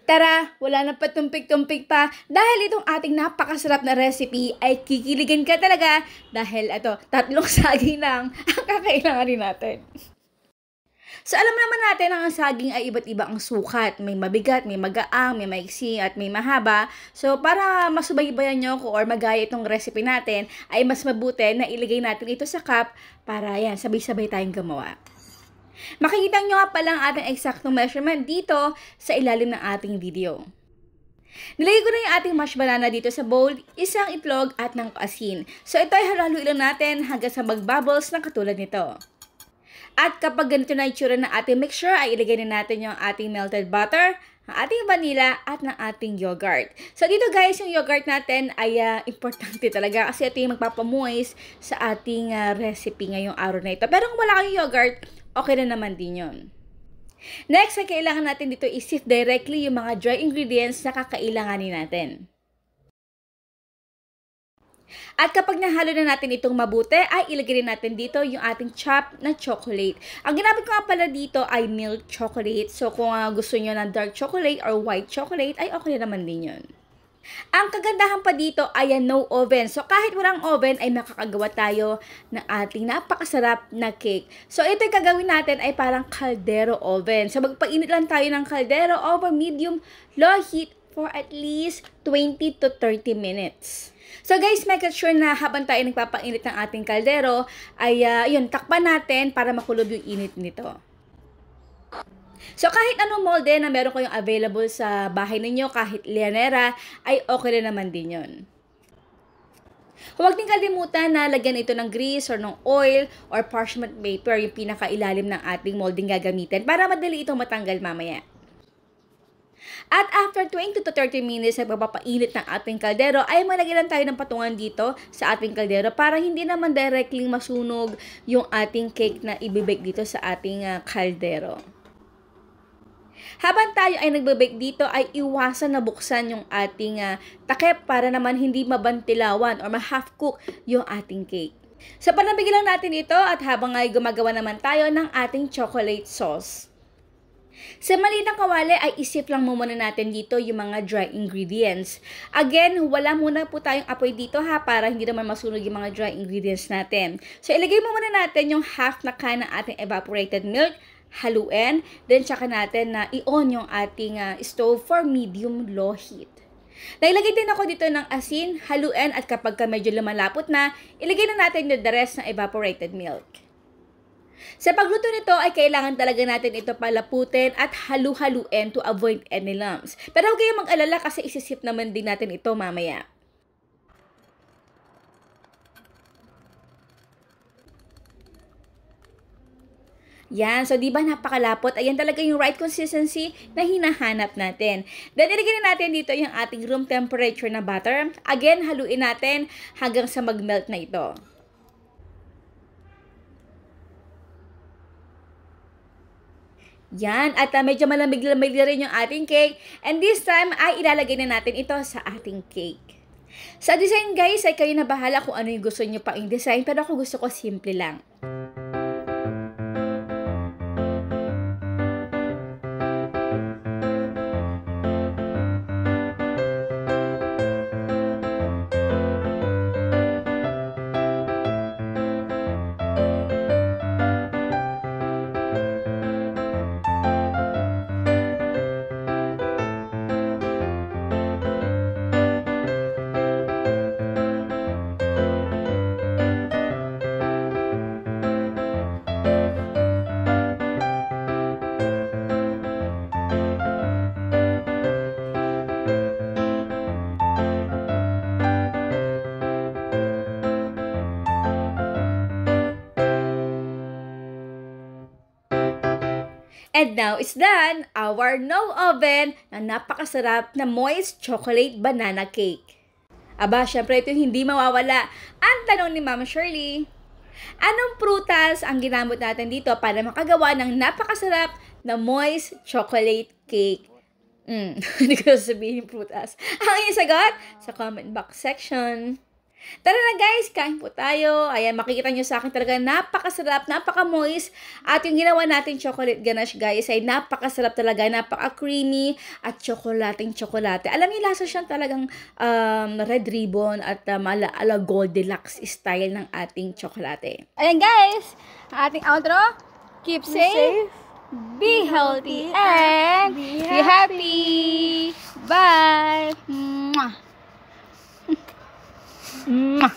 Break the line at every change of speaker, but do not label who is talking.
Tara, wala na patumpik-tumpik pa dahil itong ating napakasarap na recipe ay kikiligin ka talaga dahil tatlong saging lang ang kakailangan rin natin. So alam naman natin na ang saging ay iba't iba ang sukat. May mabigat, may magaang, may maiksi at may mahaba. So para masubaybayan nyo ko or magaya itong recipe natin ay mas mabuti na ilagay natin ito sa cup para yan, sabay-sabay tayong gumawa. Makikita nyo nga pala ang ating eksaktong measurement dito sa ilalim ng ating video. Nilagay ko na yung ating mashed banana dito sa bowl, isang itlog at ng asin. So ito ay halo-halo lang natin hanggang sa mag-bubbles na katulad nito. At kapag ganito na itsura ng ating mixture, ay ilagay na natin yung ating melted butter, ang ating vanilla, at ng ating yogurt. So dito guys, yung yogurt natin ay importante talaga kasi ito yung magpapamoist sa ating recipe ngayong araw na ito. Pero kung wala kayong yogurt, okay na naman din yun. Next, ay kailangan natin dito i-sift directly yung mga dry ingredients na kakailanganin natin. At kapag nahalo na natin itong mabuti, ay ilagay rin natin dito yung ating chopped na chocolate. Ang ginamit ko nga pala dito ay milk chocolate. So kung gusto nyo ng dark chocolate or white chocolate, ay okay naman din yun. Ang kagandahan pa dito ay no oven. So kahit walang oven ay makakagawa tayo ng ating napakasarap na cake. So ito yung gagawin natin ay parang caldero oven. So magpainit lang tayo ng caldero over medium low heat for at least 20 to 30 minutes. So guys, make sure na habang tayo nagpapainit ng ating kaldero ay takpan natin para makulob yung init nito. So kahit anong molde na meron kayong available sa bahay ninyo, kahit lianera, ay okay na naman din yun. Huwag din kalimutan na lagyan ito ng grease or ng oil or parchment paper, yung pinakailalim ng ating molding gagamitin para madali itong matanggal mamaya. At after 20 to 30 minutes na pagpapainit ng ating kaldero, ay malagyan lang tayo ng patungan dito sa ating kaldero para hindi naman directly masunog yung ating cake na ibibake dito sa ating kaldero. Habang tayo ay nagbe-bake dito, ay iwasan na buksan yung ating takip para naman hindi mabantilawan or ma-half cook yung ating cake. So panabigyan lang natin ito at habang ay gumagawa naman tayo ng ating chocolate sauce. Sa maliit na kawali ay isip lang muna natin dito yung mga dry ingredients. Again, wala muna po tayong apoy dito para hindi naman masunog yung mga dry ingredients natin. So ilagay muna natin yung half na can ng ating evaporated milk, haluin, then tsaka natin na i-on yung ating stove for medium low heat. Nailagay din ako dito ng asin, haluin at kapag medyo lumalapot na, ilagay na natin yung the rest ng evaporated milk. Sa pagluto nito ay kailangan talaga natin ito palaputin at halu-haluin to avoid any lumps. Pero huwag kayong mag-alala kasi isisip naman din natin ito mamaya. Yan, so diba napakalapot? Ayan talaga yung right consistency na hinahanap natin. Then ilagay na natin dito yung ating room temperature na butter. Again, haluin natin hanggang sa mag-melt na ito. Yan, at medyo malamig-lamig na rin yung ating cake. And this time, ay ilalagay na natin ito sa ating cake. Sa design guys, ay kayo na bahala kung ano yung gusto nyo pa yung design. Pero ako gusto ko simple lang. And now it's done, our no oven na napakasarap na moist chocolate banana cake. Aba, syempre ito hindi mawawala. Ang tanong ni Mama Shirley, anong prutas ang ginamit natin dito para makagawa ng napakasarap na moist chocolate cake? Hindi ko sasabihin yung prutas. Ang inyong sagot sa comment box section. Tara na guys, kain po tayo. Ayan, makikita nyo sa akin talaga napakasarap, napaka-moist. At yung ginawa natin chocolate ganache guys ay napakasarap talaga, napaka-creamy at tsokolate. Alam niyo, lasa siyang talagang red ribbon at ala Goldilocks style ng ating tsokolate. Ayan guys, ang ating outro. Keep safe, be healthy, and be happy. Bye! Mwah! Mwah!